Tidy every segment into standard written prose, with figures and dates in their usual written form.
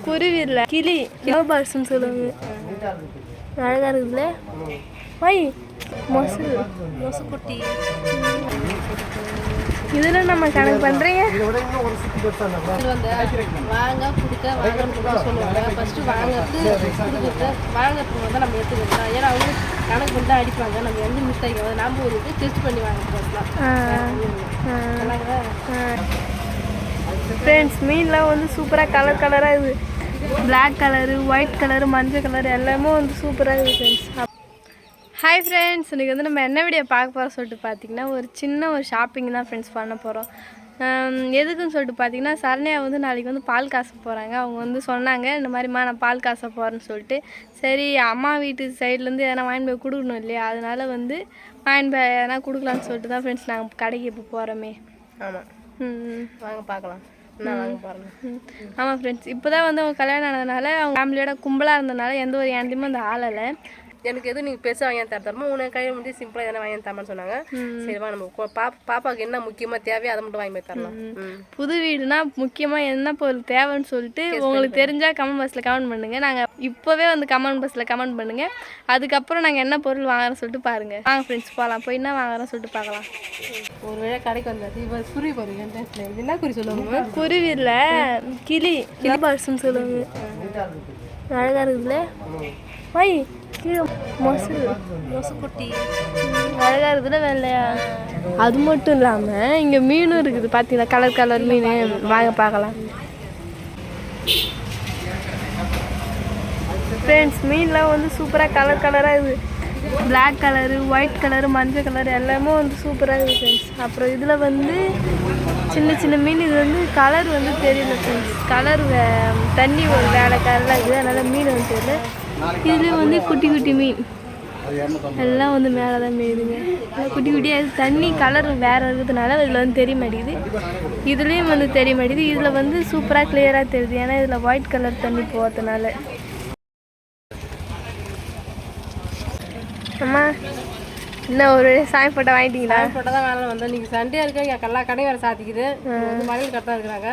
குருவி இல்லை கிளி லவ் பேர்ட்ஸ்னு சொல்லுவாங்க. அழகா இருக்குதுல்ல. வை மொசுக்குட்டி இதெல்லாம் நம்ம கணக்கு பண்றீங்க. வாங்க கொடுக்க வாங்க சொல்லுவாங்க. ஃபர்ஸ்ட் வாங்கிறது கொடுக்குறது வாங்கிறதுக்கு வந்து நம்ம எடுத்துக்கலாம். ஏன்னா அவங்க கணக்கு பண்ணி தான் அடிப்பாங்க. நம்ம எந்த மிஸ்டேக் வந்து நம்ம ஒரு டெஸ்ட் பண்ணி வாங்கலாம். ஃப்ரெண்ட்ஸ் மீன்லாம் வந்து சூப்பராக கலர் கலராக இருக்குது. பிளாக் கலரு, ஒயிட் கலரு, மஞ்சள் கலர் எல்லாமே வந்து சூப்பராக இருக்குது ஃப்ரெண்ட்ஸ். ஹாய் ஃப்ரெண்ட்ஸ், இன்றைக்கி வந்து நம்ம என்ன வீடியோ பார்க்க போகிறோம் சொல்லிட்டு பார்த்தீங்கன்னா ஒரு ஷாப்பிங் தான் ஃப்ரெண்ட்ஸ் பண்ண போகிறோம். எதுக்குன்னு சொல்லிட்டு பார்த்தீங்கன்னா சரண்யா வந்து நாளைக்கு வந்து பால் காச போகிறாங்க. அவங்க வந்து சொன்னாங்க இந்த மாதிரிம்மா நான் பால் காச போகிறேன்னு சொல்லிட்டு. சரி அம்மா வீட்டு சைட்லேருந்து எதனா வாங்கி போய் கொடுக்கணும் இல்லையா, அதனால வந்து வாங்கி போய் எதனா கொடுக்கலான்னு சொல்லிட்டு தான் ஃப்ரெண்ட்ஸ் நாங்கள் கடைக்கு இப்போ போகிறோமே. ஆமாம், வாங்க பார்க்கலாம். ஆமாம் ஃப்ரெண்ட்ஸ், இப்போ தான் வந்து அவங்க கல்யாணம் ஆனதுனால அவங்க ஃபேமிலியோட கும்பலாக இருந்ததுனால எந்த ஒரு ஏன்லையுமே அந்த ஆளலை. எனக்கு எதுவும் நீங்கள் பெருசாக வாங்கி தரமா உனக்கு கையில் முடிஞ்சு சிம்பிளாக எதனா வாங்கி தரமான்னு சொன்னாங்க. சரிவா நம்ம பாப்பாவுக்கு என்ன முக்கியமாக தேவையோ அதை மட்டும் வாங்கி போய் தரலாம். புது வீடுனா முக்கியமாக என்ன பொருள் தேவைன்னு சொல்லிட்டு உங்களுக்கு தெரிஞ்சால் கமெண்ட் பாக்ஸில் கமெண்ட் பண்ணுங்கள். நாங்கள் இப்போவே வந்து கமெண்ட் பாக்ஸில் கமெண்ட் பண்ணுங்கள். அதுக்கப்புறம் நாங்கள் என்ன பொருள் வாங்குறோன்னு சொல்லிட்டு பாருங்கள். வாங்க ஃப்ரெண்ட்ஸ் போகலாம். போய் என்ன வாங்குறோன்னு சொல்லிட்டு பார்க்கலாம். ஒரு வேளை கடைக்கு வந்தாச்சு. இப்போ குருவி போகிறீங்க. என்ன குறி சொல்லுவாங்க? குருவி இல்லை கிளி பேர்ட்ஸ்னு சொல்லுவாங்க. அழகாக இருக்குதுல்ல. வை மொசுக்குட்டி அழகாக இருக்குதுல வெள்ளையா. அது மட்டும் இல்லாமல் இங்கே மீனும் இருக்குது பார்த்தீங்களா, கலர் கலர் மீன். வாங்க பார்க்கலாம் ஃப்ரெண்ட்ஸ். மீன்லாம் வந்து சூப்பராக கலர் கலராக இருக்குது. பிளாக் கலரு, ஒயிட் கலரு, மஞ்சள் கலர் எல்லாமே வந்து சூப்பராக இருக்குது ஃப்ரெண்ட்ஸ். அப்புறம் இதில் வந்து சின்ன சின்ன மீன். இது வந்து கலர் வந்து தெரியல ஃப்ரெண்ட்ஸ். கலர் தண்ணி ஒரு வேலை கலராக இருக்குது, அதனால் மீன் வந்து தெரியல. இதுலேயும் வந்து குட்டி குட்டி மீன் எல்லாம் வந்து மேலே தான் மேயுதுங்க. குட்டி குட்டியாக தண்ணி கலர் வேறு இருக்கிறதுனால இதில் வந்து தெரிய மாட்டேங்குது. இதுலேயும் வந்து தெரிய மாட்டேங்குது. இதில் வந்து சூப்பராக கிளியராக தெரியுது, ஏன்னா இதில் ஒயிட் கலர் தண்ணி போகிறதுனால. அம்மா என்ன ஒரு சாமி போட்டோ வாங்கிட்டீங்களா? போட்டோ தான் வேலை வந்தோம். நீங்கள் சண்டே இருக்க எல்லா கடையும் வேறு சாத்திக்குது. மகளிர் கரெக்டாக இருக்கிறாங்க.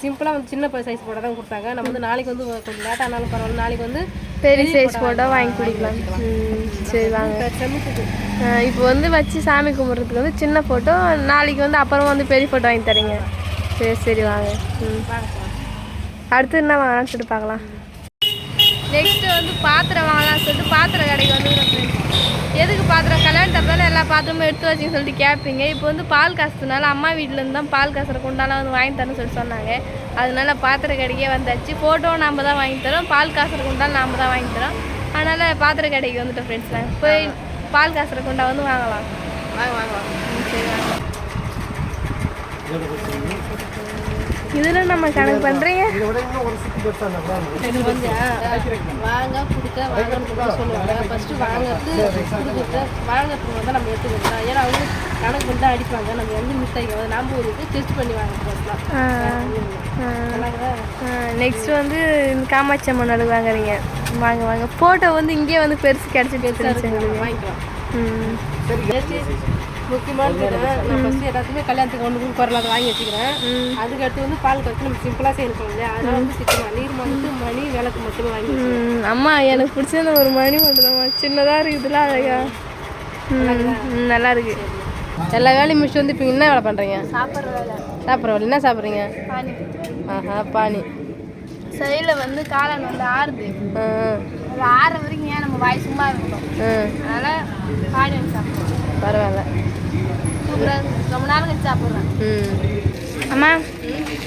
சிம்பிளாக வந்து சின்ன சைஸ் போட்டோ தான் கொடுத்தாங்க. நம்ம வந்து நாளைக்கு வந்து கொஞ்சம் லேட்டாக ஆனாலும் பரவாயில்ல, நாளைக்கு வந்து பெரிய சைஸ் போட்டோ வாங்கி குடிக்கலாம். சரி வாங்க. இப்போ வந்து வச்சு சாமி கும்பிட்றதுக்கு வந்து சின்ன ஃபோட்டோ, நாளைக்கு வந்து அப்புறம் வந்து பெரிய ஃபோட்டோ வாங்கி தரீங்க. சரி சரி வாங்க. அடுத்து என்ன வாங்கலாம்னு சொல்லிட்டு பார்க்கலாம். நெக்ஸ்ட்டு வந்து பாத்திரம் வாங்கலாம்னு சொல்லிட்டு பாத்திர கடைக்கு வந்து எதுக்கு பாத்திரம் கல்யாணத்தப்பதால எல்லா பாத்திரமும் எடுத்து வச்சுன்னு சொல்லிட்டு கேட்பீங்க. இப்போ வந்து பால் காசுனால அம்மா வீட்டிலேருந்து தான் பால் காசுற கொண்டாலாம் வந்து வாங்கி தரேன்னு சொல்லிட்டு சொன்னாங்க. அதனால பாத்திர கடைக்கே வந்தாச்சு. ஃபோட்டோ நாம் தான் வாங்கி தரோம், பால் காசுற கொண்டாலும் நாம் தான் வாங்கி தரோம். அதனால் பாத்திர கடைக்கு வந்துட்டோம் ஃப்ரெண்ட்ஸ். நாங்கள் போய் பால் காசுற கொண்டா வந்து வாங்கலாம். வாங்கலாம். சரி வாங்க. இதெல்லாம் நம்ம கணக்கு பண்ணுறீங்க. வாங்க கொடுக்க வாங்க சொல்லுவாங்க. ஃபர்ஸ்ட் வாங்கிறது கொடுக்குறது வாங்கிறதுக்கு வந்து நம்ம எடுத்துக்கலாம். ஏன்னா அவங்க கணக்கு பண்ணி தான் அடிப்பாங்க. நம்ம எந்த மிஸ்டேக் வந்து நம்ம ஒரு டெஸ்ட் பண்ணி வாங்கலாம். நெக்ஸ்ட் வந்து இந்த காமாட்சி அம்மன் நடுவு வாங்குறீங்க. வாங்க வாங்க. ஃபோட்டோ வந்து இங்கேயே வந்து பெருசு கிடச்சி வாங்கிக்கலாம். முக்கியமான நான் ஃபஸ்ட்டு எல்லாத்துக்குமே கல்யாணத்துக்கு ஒன்று குரலாக வாங்கி வச்சுக்கிறேன். அதுக்கடுத்து வந்து பால் கட்டு நம்ம சிம்பிளாக செய்யணும் இல்லையா, அதனால வந்து சிக்கன் நீர் மருந்து மணி விளக்கு மட்டுமே வாங்கி. அம்மா எனக்கு பிடிச்சது ஒரு மணி மட்டும் தான், சின்னதாக இருக்குதுல அழகா நல்லா இருக்கு. எல்லா வேலையும் முடிச்சு வந்து இப்போ என்ன வேலை பண்ணுறீங்க? சாப்பிட்ற வேலை. சாப்பிட்ற வேலை என்ன சாப்பிட்றீங்க? பானி. பானி. சைடில் வந்து காளான் வந்து ஆறுது. அது ஆற வரைக்கும் ஏன் நம்ம வாய் சும்மா இருக்கணும், அதனால் பானி வந்து சாப்பிடுவோம். பரவாயில்ல, சூப்பராக ரொம்ப நேரம் கழிச்சு சாப்பிட்றேன். அம்மா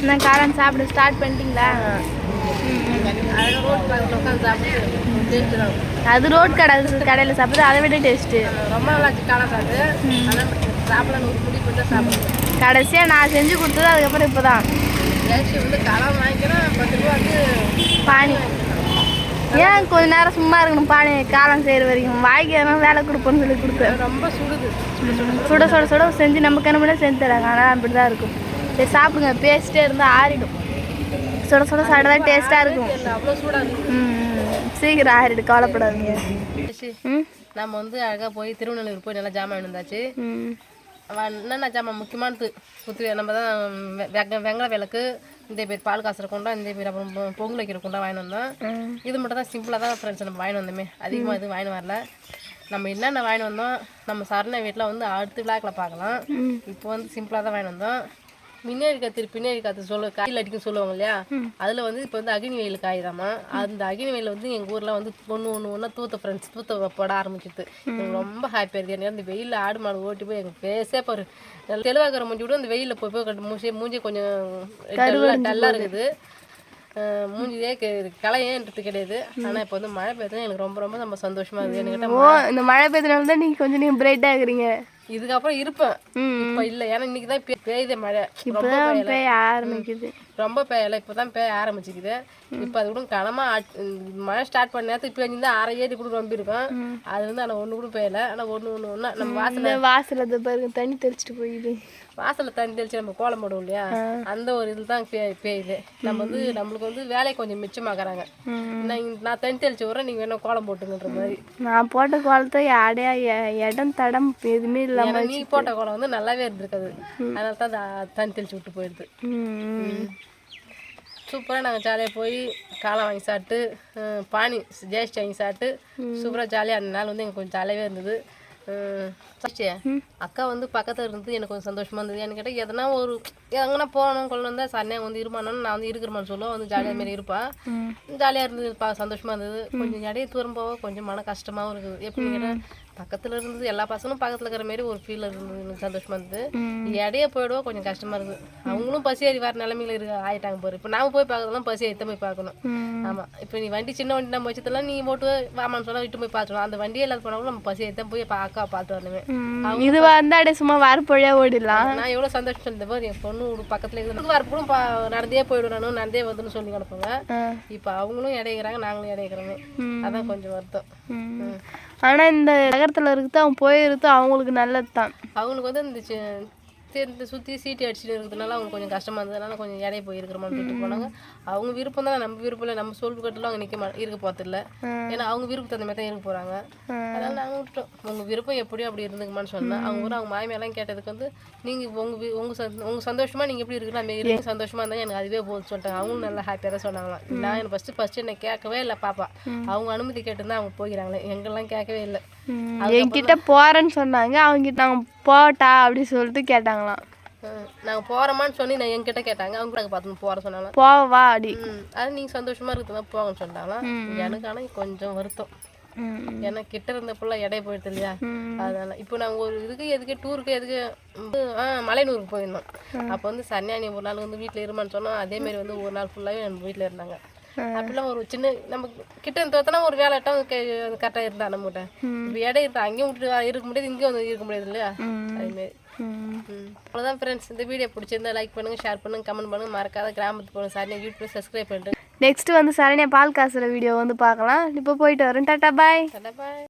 நான் காளான் சாப்பிட ஸ்டார்ட் பண்ணிட்டீங்களா? அது ரோட் கடையில் சாப்பிட்றது அதை விட டேஸ்ட்டு ரொம்ப நல்லா காளான் சாப்பிட்டு சாப்பிடலாம். ஒரு முடி கொஞ்சம் சாப்பிடுவோம். கடைசியாக நான் செஞ்சு கொடுத்தது அதுக்கப்புறம் இப்போ தான் வந்து காளான் வாங்கிக்கிறேன். 10 ரூபா வந்து பானி. ஏன் கொஞ்ச நேரம் சும்மா இருக்கணும் பானி காலம் செய்கிற வரைக்கும்? வாய்க்கு எதனா வேலை கொடுப்போன்னு சொல்லி கொடுத்தேன். ரொம்ப சுடுது. சுட சுட சுட செஞ்சு நம்ம கண்ணு செஞ்சு தராங்க. ஆனால் அப்படி தான் இருக்கும். சரி சாப்பிடுங்க, பேஸ்ட்டே இருந்தால் ஆறிடும். சுட சுட சாப்பிட தான் டேஸ்ட்டாக இருக்கும். அவ்வளோ சூடாக இருக்கும். சீக்கிரம் ஆறிடும், கவலைப்படாதீங்க. நம்ம வந்து அழகாக போய் திருவண்ணூர் போய் நல்லா ஜாமான் இருந்தாச்சு. என்னென்ன ஜாமான் முக்கியமானது குத்து நம்ம தான் வெங்காய விளக்கு, இந்த பேர் பால் காசுற கொண்டா, இந்த பேர் அப்புறம் பொங்கல் வைக்கிற கொண்டா வாங்கிட்டு வந்தோம். இது மட்டும் தான் சிம்பிளாக தான் ஃப்ரெண்ட்ஸ் நம்ம வாங்கிட்டு வந்தோமே, அதிகமாக எதுவும் வாங்கிட்டு வரல. நம்ம என்னென்ன வாங்கிட்டு வந்தோம் நம்ம சரண வீட்டில் வந்து அடுத்து விழாக்கில் பார்க்கலாம். இப்போ வந்து சிம்பிளாக தான் வாங்கிட்டு வந்தோம். பின்னாடி காற்று காயில் அடிக்கும் சொல்லுவாங்க இல்லையா, அதில் வந்து இப்போ வந்து அக்னி வெயில் காயுதாமா. அந்த அக்னி வெயில் வந்து எங்கள் ஊரில் வந்து ஒன்று ஃப்ரெண்ட்ஸ் தூத்த போட ஆரம்பிச்சிது. எனக்கு ரொம்ப ஹாப்பியாக இருக்குது. எனக்கு அந்த வெயிலில் ஆடு மாடு ஓட்டி போய் எங்கள் பேசே பாரு தெளிவாக்கிற மூஞ்சி விட அந்த வெயிலில் போய் மூஞ்சி கொஞ்சம் டல்லாக இருக்குது. மூஞ்சியே களையன்றது கிடையாது. ஆனால் இப்போ வந்து மழை பெய்யுதுன்னா எனக்கு ரொம்ப ரொம்ப நம்ம சந்தோஷமாக இருக்குது. என்கிட்ட இந்த மழை பெய்யுதுனால தான் நீங்கள் கொஞ்சம் பிரைட்டாக இருக்கிறீங்க. இதுக்கப்புறம் இருப்பேன், இப்போ இல்லை. ஏன்னா இன்னைக்கு தான் பெய்யுது மழை, பெய்ய ஆரம்பிக்குது. ரொம்ப பெய்யலை, இப்போ தான் பெய்ய ஆரம்பிச்சிக்குது. இப்போ அது கூட கனமாக மழை ஸ்டார்ட் பண்ண நேரத்துக்கு இப்போ வந்து 6 ஏரி கூட ரொம்ப இருக்கும். அது வந்து ஆனால் ஒன்று கூட பெய்யலை. ஆனால் ஒன்று நம்ம வாசலை பாருங்க தண்ணி தெளிச்சிட்டு போயிடுது. வாசலில் தண்ணி தெளிச்சு நம்ம கோலம் போடுவோம் இல்லையா, அந்த ஒரு இதில் தான் பெய்யுது. நம்ம வந்து நம்மளுக்கு வந்து வேலையை கொஞ்சம் மிச்சமாகறாங்க. நான் தண்ணி தெளிச்சு விட்றேன், நீங்கள் வேணும் கோலம் போட்டுங்கன்ற மாதிரி. நான் போட்ட கோலத்தை இடம் தடம் எதுவுமே இல்லாமல் நீ போட்ட கோலம் வந்து நல்லாவே இருந்திருக்காது. அதனால தான் தண்ணி தெளிச்சு விட்டு போயிடுது. சூப்பராக நாங்கள் ஜாலியாக போய் காலம் வாங்கி சாப்பிட்டு பானி ஜேஸ்ட் வாங்கி சாப்பிட்டு சூப்பராக ஜாலியாக அந்த நாள் வந்து எனக்கு கொஞ்சம் ஜாலியாகவே இருந்தது. அக்கா வந்து பக்கத்தில் இருந்து எனக்கு கொஞ்சம் சந்தோஷமாக இருந்தது. எனக்கு கேட்டால் எதனா ஒரு எங்கன்னா போகணும் கொண்டு வந்தால் சன்னையாக வந்து இருமானோன்னு நான் வந்து இருக்கிறமான்னு சொல்லுவோம். வந்து ஜாலியாக மாரி இருப்பாள். ஜாலியாக இருந்தது, சந்தோஷமாக இருந்தது. கொஞ்சம் இடையே தூரம் போக கொஞ்சம் மன கஷ்டமாகவும் இருக்குது. எப்படின்னு கேட்டால் பக்கத்தில் இருந்தது எல்லா பசங்களும் பக்கத்தில் இருக்கிற மாரி ஒரு ஃபீல் இருந்தது. எனக்கு சந்தோஷமாக இருந்தது. இடையே போயிடுவோம் கொஞ்சம் கஷ்டமாக இருக்குது. அவங்களும் பசி ஏறி வர நிலைமையில ஆயிட்டாங்க போகிற. இப்போ நாம போய் பார்க்கறதுலாம் பசி ஏறி போய் பார்க்கணும். ஆமாம், இப்போ நீ வண்டி சின்ன வண்டி நம்ம வச்சதெல்லாம் நீ போட்டு வாமான்னு சொன்னால் விட்டு போய் பார்த்துக்கணும். அந்த வண்டியே இல்லாத போனாலும் நம்ம பசி ஏறி போய் அக்கா பார்த்து வரணுமே. இது வந்து அப்படியே சும்மா வரப்பொழியா ஓடிடலாம். நான் எவ்வளோ சந்தோஷம் இருந்த போது என் பொண்ணு பக்கத்தில் இருந்து வரப்படும் நடந்தே போயிடும், நானும் நடந்தே வந்துன்னு சொல்லி கிடப்போங்க. இப்போ அவங்களும் இடையிறாங்க, நாங்களும் இடையிறோங்க. அதான் கொஞ்சம் வருத்தம். ஆனால் இந்த நகரத்தில் இருக்குது அவங்க போயிருது அவங்களுக்கு நல்லது தான். அவங்களுக்கு வந்து இந்த சுற்றி சீட்டி அடிச்சுட்டு இருக்கிறதுனால அவங்க கொஞ்சம் கஷ்டமாக இருந்ததுனால கொஞ்சம் இடையே போயிருக்கிறோமான்னு சொல்லிட்டு போனாங்க. அவங்க விருப்பம் தான், நம்ம விருப்பம் இல்லை. நம்ம சொல்பு கட்டலாம் அவங்க இருக்க போகிறதில்ல. ஏன்னா அவங்க விருப்பத்தை அந்த மாதிரி தான் இருக்க போகிறாங்க. அதனால் நாங்கள் விட்டோம். உங்கள் விருப்பம் எப்படியும் அப்படி இருந்துக்குமான்னு சொன்னேன். அவங்க கூட அவங்க மாமியெல்லாம் கேட்டதுக்கு வந்து நீங்கள் உங்கள் சந்தோஷமாக நீங்கள் எப்படி இருக்குன்னு நம்ம இருக்கு சந்தோஷமாக இருந்தால் எனக்கு அதுவே போகுது சொல்லிட்டாங்க. அவங்களும் நல்லா ஹாப்பியாக தான் சொன்னாங்களாம். நான் எனக்கு ஃபஸ்ட்டு என்னை கேட்கவே இல்லை பாப்பா. அவங்க அனுமதி கேட்டுருந்தா அவங்க போகிறாங்களே, எங்கெல்லாம் கேட்கவே இல்லை. என்கிட்ட போகிறேன்னு சொன்னாங்க. அவங்ககிட்ட நாங்கள் போட்டா அப்படி சொல்லிட்டு கேட்டாங்களாம். நாங்கள் போகிறோமான்னு சொல்லி நான் என்கிட்ட கேட்டாங்க. அவங்க கூட பார்த்து போகிற சொன்னாங்க. போவா அப்படி அது நீங்கள் சந்தோஷமாக இருக்குதான் போங்கன்னு சொன்னாங்களாம். எனக்கு ஆனால் கொஞ்சம் வருத்தம். ஏன்னா கிட்ட இருந்த ஃபுல்லாக இடைய போயிடுது இல்லையா, அதனால இப்போ நாங்கள் ஒரு எதுக்கு டூருக்கு மலையனூருக்கு போயிருந்தோம். அப்போ வந்து சன்னியானி ஒரு நாள் வந்து வீட்டில் இருமான்னு சொன்னோம். அதேமாரி வந்து ஒரு நாள் ஃபுல்லாகவே நம்ம வீட்டில் இருந்தாங்க. அப்படிலாம் ஒரு சின்ன நம்ம கிட்ட தோத்தனா ஒரு வேலை கரெக்டாக இருந்தா நம்மகிட்ட. இப்போ இடம் இருந்தா அங்கேயும் விட்டு இருக்க முடியாது, இங்கேயும் வந்து இருக்க முடியாது இல்லையா, அதுமாரி. அவ்வளோதான் ஃப்ரெண்ட்ஸ். இந்த வீடியோ பிடிச்சிருந்தா லைக் பண்ணுங்க, ஷேர் பண்ணுங்க, கமெண்ட் பண்ணுங்க. மறக்காத கிராமத்துக்கு போகணும் சரண்யா யூடியூப் சப்ஸ்கிரைப் பண்ணிட்டு நெக்ஸ்ட் வந்து சரண்யா பால் காசுற வீடியோ வந்து பார்க்கலாம். இப்போ போயிட்டு வரேன். டாடா பாய். டாடா பாய்.